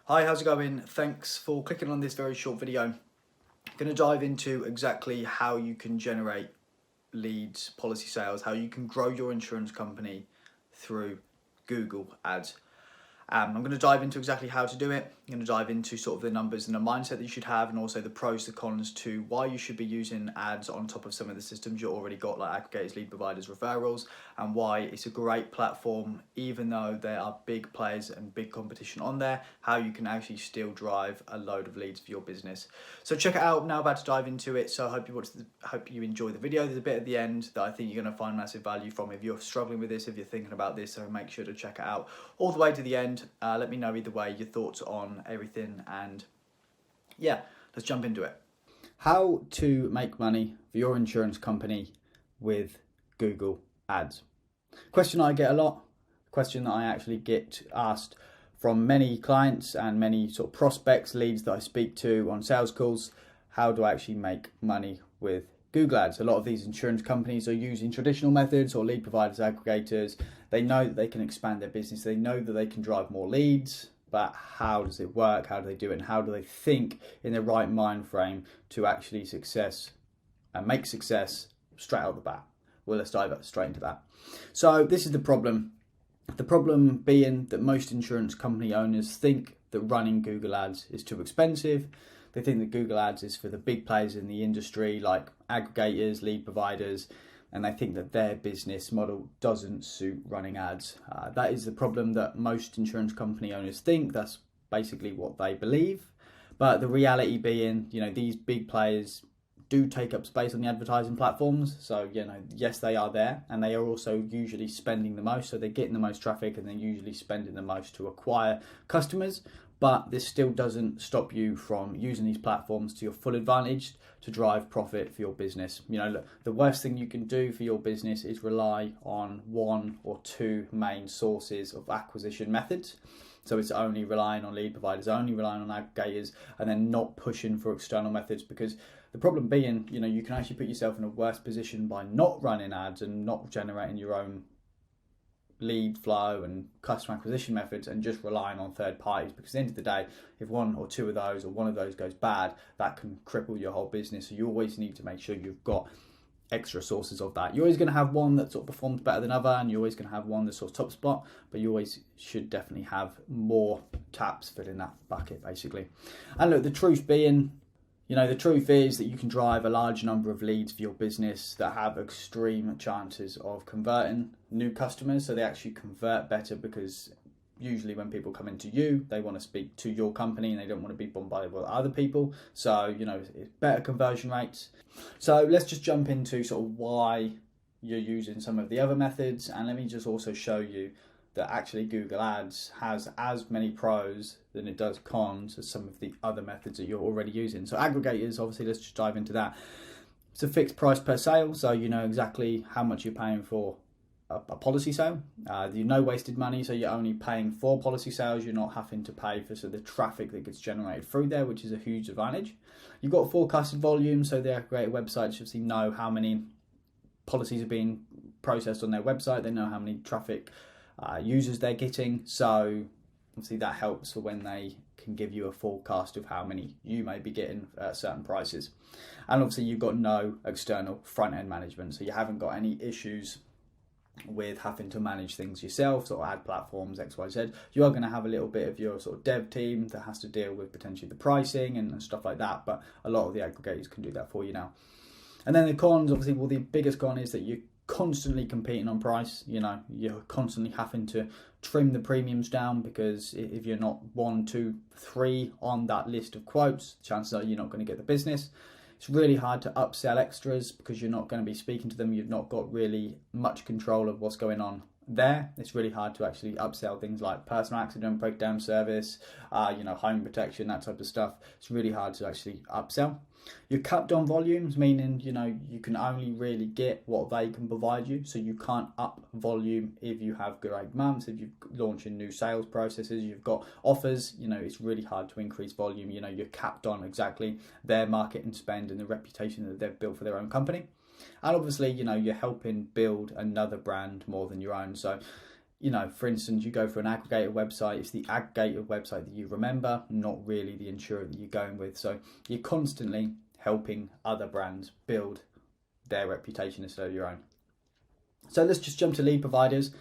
Hi, how's it going? Thanks for clicking on this very short video. I'm going to dive into exactly how you can generate leads, policy sales, how you can grow your insurance company through Google Ads. I'm going to dive into exactly how to do it. I'm going to dive into sort of the numbers and the mindset that you should have, and also the pros, the cons to why you should be using ads on top of some of the systems you already got, like aggregators, lead providers, referrals, and why it's a great platform, even though there are big players and big competition on there, how you can actually still drive a load of leads for your business. So check it out. I'm now about to dive into it. So I hope you enjoy the video. There's a bit at the end that I think you're going to find massive value from. If you're struggling with this, if you're thinking about this, so make sure to check it out all the way to the end. Let me know either way your thoughts on everything, and yeah, let's jump into it. How to make money for your insurance company with Google Ads. Question I get a lot, question that I actually get asked from many clients and many sort of prospects, leads that I speak to on sales calls. How do I actually make money with Google Ads? A lot of these insurance companies are using traditional methods or lead providers, aggregators. They know that they can expand their business. They know that they can drive more leads, but how does it work? How do they do it? And how do they think in the right mind frame to actually make success straight out the bat? Well, let's dive straight into that. So this is the problem. The problem being that most insurance company owners think that running Google Ads is too expensive. They think that Google Ads is for the big players in the industry, like aggregators, lead providers, and they think that their business model doesn't suit running ads. That is the problem that most insurance company owners think. That's basically what they believe. But the reality being, these big players do take up space on the advertising platforms. So, yes, they are there, and they are also usually spending the most. So they're getting the most traffic, and they're usually spending the most to acquire customers. But this still doesn't stop you from using these platforms to your full advantage to drive profit for your business. Look, the worst thing you can do for your business is rely on one or two main sources of acquisition methods. So it's only relying on lead providers, only relying on aggregators, and then not pushing for external methods, because the problem being, you can actually put yourself in a worse position by not running ads and not generating your own lead flow and customer acquisition methods and just relying on third parties, because at the end of the day, if one or two of those or one of those goes bad, that can cripple your whole business. So you always need to make sure you've got extra sources of that. You're always going to have one that sort of performs better than other, and you're always going to have one that's sort of top spot, but you always should definitely have more taps filling that bucket, basically. And look, the truth is that you can drive a large number of leads for your business that have extreme chances of converting new customers. So they actually convert better, because usually when people come into you, they want to speak to your company and they don't want to be bombarded with other people. So, it's better conversion rates. So let's just jump into sort of why you're using some of the other methods. And let me just also show you that actually Google Ads has as many pros than it does cons as some of the other methods that you're already using. So aggregators, obviously, let's just dive into that. It's a fixed price per sale, so you know exactly how much you're paying for a policy sale. You no wasted money, so you're only paying for policy sales. You're not having to pay for the traffic that gets generated through there, which is a huge advantage. You've got forecasted volume, so the aggregator websites obviously know how many policies are being processed on their website. They know how many traffic users they're getting, so obviously that helps for when they can give you a forecast of how many you may be getting at certain prices. And obviously you've got no external front-end management, so you haven't got any issues with having to manage things yourself, sort of ad platforms, XYZ. You are going to have a little bit of your sort of dev team that has to deal with potentially the pricing and stuff like that, but a lot of the aggregators can do that for you now. And then the cons, obviously, the biggest con is that you're constantly competing on price. You're constantly having to trim the premiums down, because if you're not 1, 2, 3 on that list of quotes, chances are you're not going to get the business. It's really hard to upsell extras, because you're not going to be speaking to them. You've not got really much control of what's going on there. It's really hard to actually upsell things like personal accident breakdown service, home protection, that type of stuff. It's really hard to actually upsell. You're capped on volumes, meaning you can only really get what they can provide you. So you can't up volume if you have great months, if you're launching new sales processes, you've got offers. It's really hard to increase volume. You're capped on exactly their market and spend and the reputation that they've built for their own company. And obviously, you're helping build another brand more than your own. So you know, for instance, you go for an aggregator website, it's the aggregator website that you remember, not really the insurer that you're going with. So you're constantly helping other brands build their reputation instead of your own. So let's just jump to lead providers.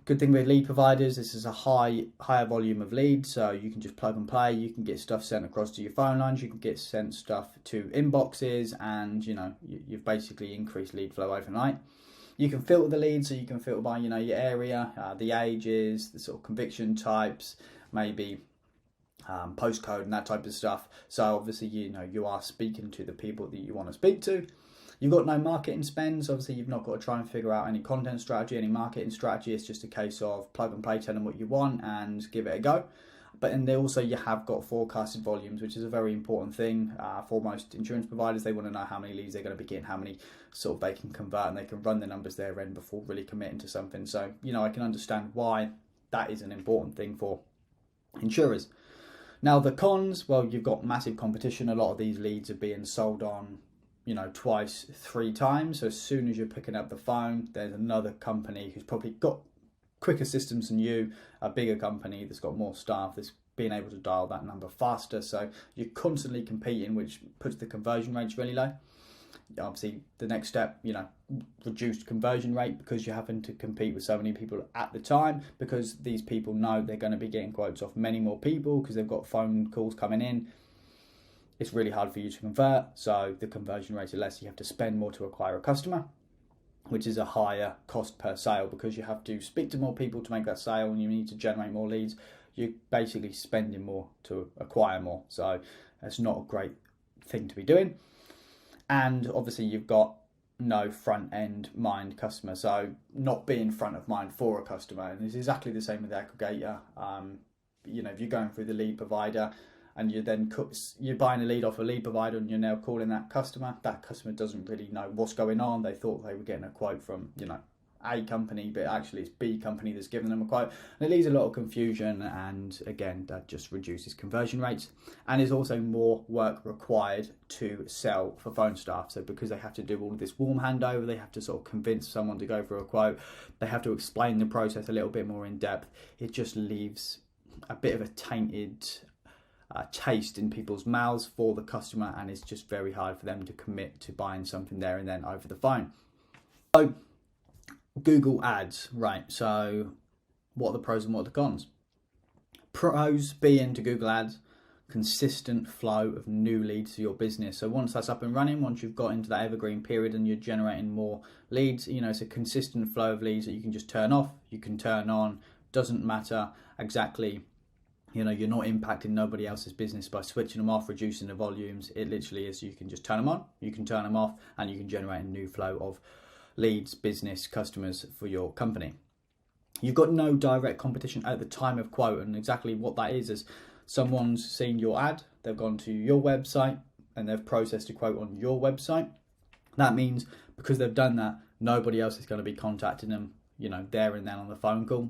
Good thing with lead providers, this is a higher volume of leads, so you can just plug and play. You can get stuff sent across to your phone lines, you can get sent stuff to inboxes, and you know, you've basically increased lead flow overnight. You can filter the leads, so you can filter by, you know, your area, the ages, the sort of conviction types, maybe postcode and that type of stuff. So obviously, you know, you are speaking to the people that you want to speak to. You've got no marketing spends. Obviously, you've not got to try and figure out any content strategy, any marketing strategy. It's just a case of plug and play, tell them what you want and give it a go. But then also you have got forecasted volumes, which is a very important thing for most insurance providers. They want to know how many leads they're going to be getting, how many sort of they can convert, and they can run the numbers their end before really committing to something. So, you know, I can understand why that is an important thing for insurers. Now, the cons, well, you've got massive competition. A lot of these leads are being sold on, you know, twice, 3 times. So as soon as you're picking up the phone, there's another company who's probably got quicker systems than you, a bigger company that's got more staff that's being able to dial that number faster. So you're constantly competing, which puts the conversion rates really low. Obviously, the next step, you know, reduced conversion rate, because you're having to compete with so many people at the time, because these people know they're going to be getting quotes off many more people because they've got phone calls coming in. It's really hard for you to convert, so the conversion rate is less. You have to spend more to acquire a customer, which is a higher cost per sale, because you have to speak to more people to make that sale and you need to generate more leads. You're basically spending more to acquire more, so that's not a great thing to be doing. And obviously you've got no front end mind customer, so not being front of mind for a customer. And it's exactly the same with the aggregator. You know, if you're going through the lead provider and you're buying a lead off a lead provider and you're now calling that customer doesn't really know what's going on. They thought they were getting a quote from, you know, A company, but actually it's B company that's giving them a quote, and it leaves a lot of confusion, and again that just reduces conversion rates. And there's also more work required to sell for phone staff, so because they have to do all of this warm handover, they have to sort of convince someone to go for a quote, they have to explain the process a little bit more in depth. It just leaves a bit of a tainted taste in people's mouths for the customer, and it's just very hard for them to commit to buying something there and then over the phone. So Google ads, right? So what are the pros and what are the cons? Pros being to Google ads, consistent flow of new leads to your business. So once that's up and running, once you've got into that evergreen period and you're generating more leads, you know, it's a consistent flow of leads that you can just turn off, you can turn on, doesn't matter exactly. You know, you're not impacting nobody else's business by switching them off, reducing the volumes. It literally is, you can just turn them on, you can turn them off, and you can generate a new flow of leads, business, customers for your company. You've got no direct competition at the time of quote, and exactly what that is someone's seen your ad, they've gone to your website and they've processed a quote on your website. That means because they've done that, nobody else is going to be contacting them, you know, there and then on the phone call.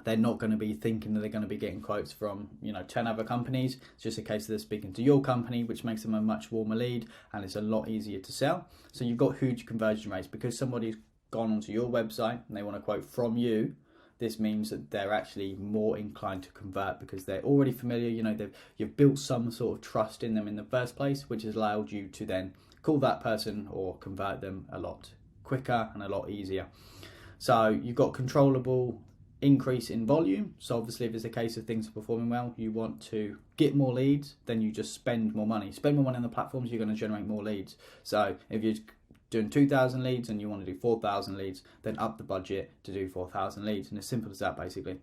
They're not going to be thinking that they're going to be getting quotes from, you know, 10 other companies. It's just a case of they're speaking to your company, which makes them a much warmer lead, and it's a lot easier to sell. So you've got huge conversion rates because somebody's gone onto your website and they want a quote from you. This means that they're actually more inclined to convert because they're already familiar. You know, you've built some sort of trust in them in the first place, which has allowed you to then call that person or convert them a lot quicker and a lot easier. So you've got controllable increase in volume. So obviously if it's a case of things are performing well, you want to get more leads, then you just spend more money on the platforms, you're going to generate more leads. So if you're doing 2,000 leads and you want to do 4,000 leads, then up the budget to do 4,000 leads, and as simple as that basically.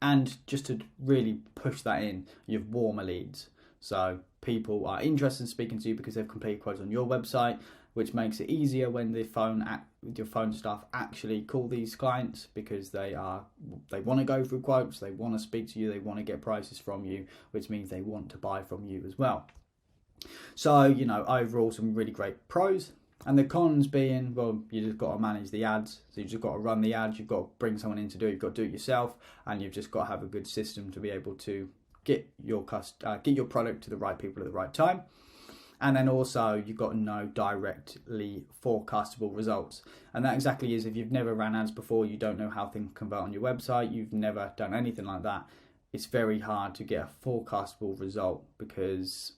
And just to really push that in, you have warmer leads. So people are interested in speaking to you because they've completed quotes on your website, which makes it easier when your phone staff actually call these clients, because they want to go through quotes, they want to speak to you, they want to get prices from you, which means they want to buy from you as well. So, you know, overall some really great pros. And the cons being, well, you just got to manage the ads. So you've just got to run the ads, you've got to bring someone in to do it, you've got to do it yourself, and you've just got to have a good system to be able to get your product to the right people at the right time. And then also you've got no directly forecastable results. And that exactly is, if you've never ran ads before, you don't know how things convert on your website, you've never done anything like that, it's very hard to get a forecastable result because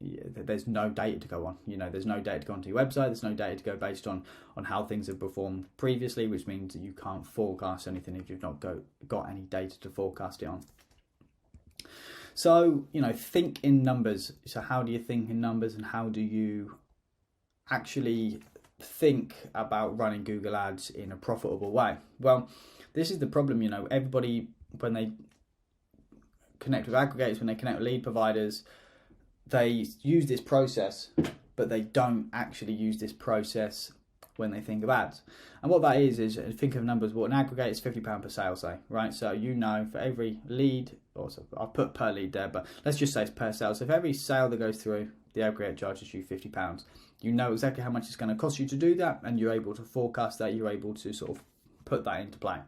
there's no data to go on. There's no data to go onto your website, there's no data to go based on how things have performed previously, which means that you can't forecast anything if you've not got any data to forecast it on. So, think in numbers. So how do you think in numbers, and how do you actually think about running Google Ads in a profitable way? Well, this is the problem, everybody, when they connect with aggregators, when they connect with lead providers, they use this process, but they don't actually use this process when they think of ads. And what that is think of numbers. What an aggregator is £50 per sale, say, right? So for every lead, also I'll put per lead there, but let's just say it's per sale. So if every sale that goes through, the aggregator charges you £50. You know exactly how much it's going to cost you to do that, and you're able to forecast that, you're able to sort of put that into play.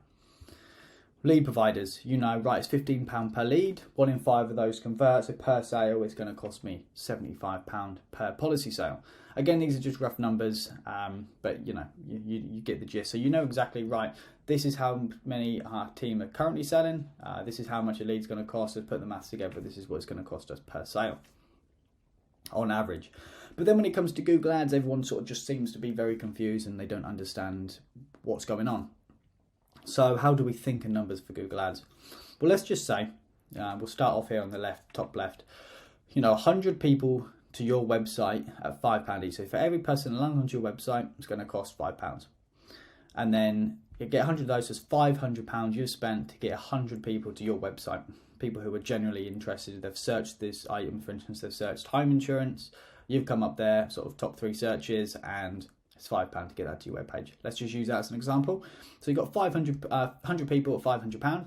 Lead providers, right, it's £15 per lead, 1 in 5 of those convert, so per sale it's going to cost me £75 per policy sale. Again, these are just rough numbers, but you get the gist. So you know exactly, right, this is how many our team are currently selling, this is how much a lead's going to cost, let's put the maths together, this is what it's going to cost us per sale, on average. But then when it comes to Google Ads, everyone sort of just seems to be very confused and they don't understand what's going on. So how do we think in numbers for Google Ads? Well, let's just say, we'll start off here on the left, top left, 100 people to your website at £5 each. So for every person that lands onto your website, it's going to cost £5. And then you get 100 of those, so it's £500 you've spent to get 100 people to your website. People who are generally interested, they've searched this item, for instance, they've searched home insurance, you've come up there, sort of top 3 searches, and it's £5 to get that to your webpage. Let's just use that as an example. So you've got 100 people at £500.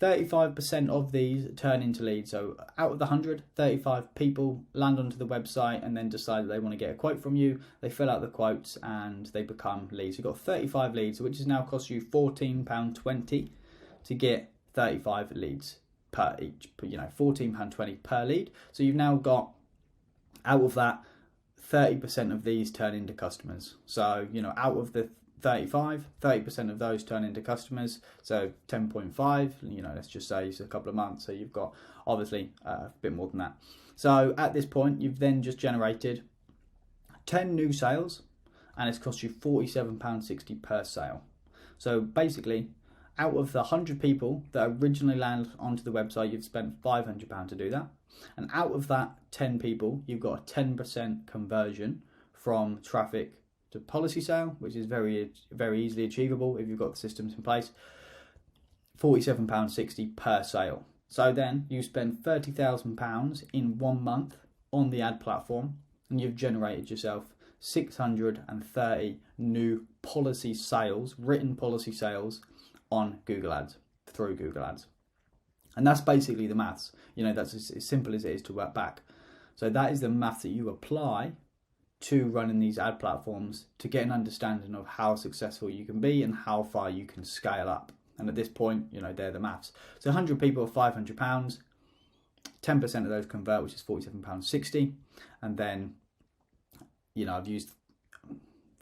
35% of these turn into leads. So out of the 100, 35 people land onto the website and then decide that they want to get a quote from you. They fill out the quotes and they become leads. You've got 35 leads, which has now cost you £14.20 to get 35 leads per each. £14.20 per lead. So you've now got, out of that, 30% of these turn into customers. So, out of the 35, 30% of those turn into customers. So 10.5, let's just say it's a couple of months. So you've got obviously a bit more than that. So at this point, you've then just generated 10 new sales and it's cost you £47.60 per sale. So basically, out of the 100 people that originally land onto the website, you've spent £500 to do that. And out of that 10 people, you've got a 10% conversion from traffic to policy sale, which is very, very easily achievable if you've got the systems in place. £47.60 per sale. So then you spend £30,000 in 1 month on the ad platform, and you've generated yourself 630 new policy sales, written policy sales on Google Ads, through Google Ads. And that's basically the maths. That's as simple as it is to work back. So that is the maths that you apply to running these ad platforms to get an understanding of how successful you can be and how far you can scale up. And at this point, they're the maths. So 100 people are £500, 10% of those convert, which is £47.60. And then, I've used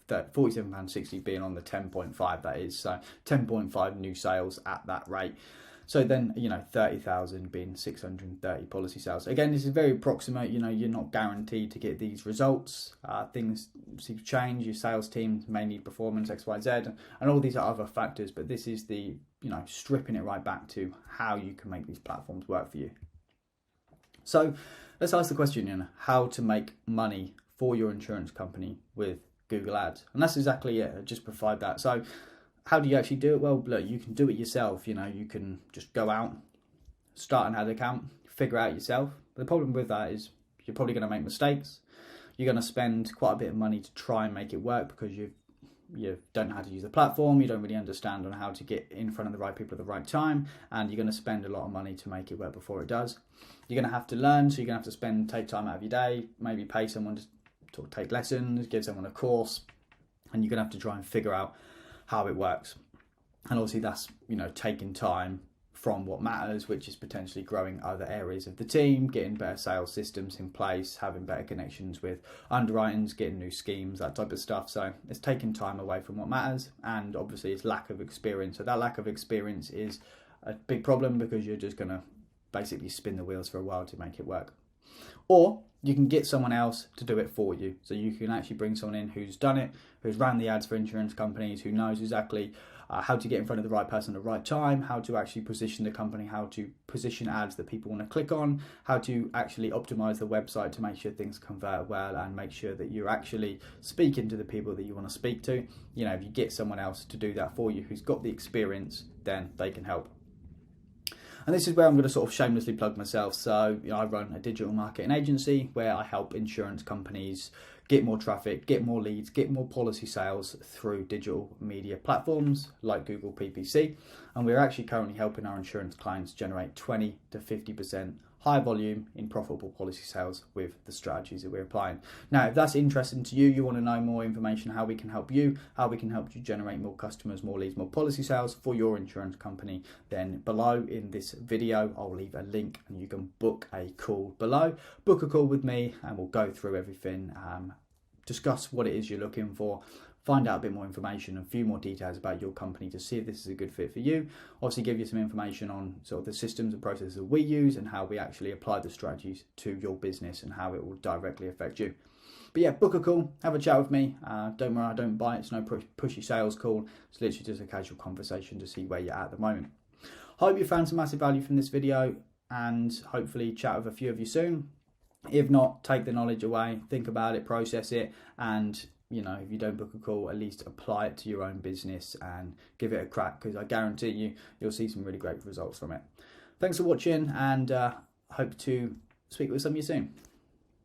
£47.60 being on the 10.5, that is. So 10.5 new sales at that rate. So then, 30,000 being 630 policy sales. Again, this is very approximate. You're not guaranteed to get these results. Things seem to change. Your sales team may need performance, X, Y, Z, and all these are other factors. But this is the, stripping it right back to how you can make these platforms work for you. So let's ask the question, how to make money for your insurance company with Google Ads. And that's exactly it. I just provide that. So how do you actually do it? Well, look, you can do it yourself. You can just go out, start an ad account, figure out yourself. But the problem with that is you're probably going to make mistakes. You're going to spend quite a bit of money to try and make it work because you don't know how to use the platform. You don't really understand on how to get in front of the right people at the right time. And you're going to spend a lot of money to make it work before it does. You're going to have to learn. So you're going to have to take time out of your day, maybe pay someone to take lessons, give someone a course. And you're going to have to try and figure out how it works. And obviously that's, taking time from what matters, which is potentially growing other areas of the team, getting better sales systems in place, having better connections with underwritings, getting new schemes, that type of stuff. So it's taking time away from what matters, and obviously it's lack of experience. So that lack of experience is a big problem, because you're just going to basically spin the wheels for a while to make it work. Or you can get someone else to do it for you. So you can actually bring someone in who's done it, who's ran the ads for insurance companies, who knows exactly how to get in front of the right person at the right time, how to actually position the company, how to position ads that people want to click on, how to actually optimize the website to make sure things convert well, and make sure that you're actually speaking to the people that you want to speak to. You know, if you get someone else to do that for you who's got the experience, then they can help. And this is where I'm going to sort of shamelessly plug myself. So, you know, I run a digital marketing agency where I help insurance companies get more traffic, get more leads, get more policy sales through digital media platforms like Google PPC. And we're actually currently helping our insurance clients generate 20 to 50% higher volume in profitable policy sales with the strategies that we're applying. Now, if that's interesting to you, you want to know more information, how we can help you, how we can help you generate more customers, more leads, more policy sales for your insurance company, then below in this video, I'll leave a link and you can book a call below. Book a call with me and we'll go through everything, discuss what it is you're looking for, find out a bit more information and a few more details about your company to see if this is a good fit for you. Obviously give you some information on sort of the systems and processes that we use and how we actually apply the strategies to your business and how it will directly affect you. But yeah, book a call, have a chat with me. Don't worry, I don't bite, it's no pushy sales call. It's literally just a casual conversation to see where you're at the moment. Hope you found some massive value from this video, and hopefully chat with a few of you soon. If not, take the knowledge away, think about it, process it, and you know, if you don't book a call, at least apply it to your own business and give it a crack, because I guarantee you'll see some really great results from it. Thanks for watching, and hope to speak with some of you soon.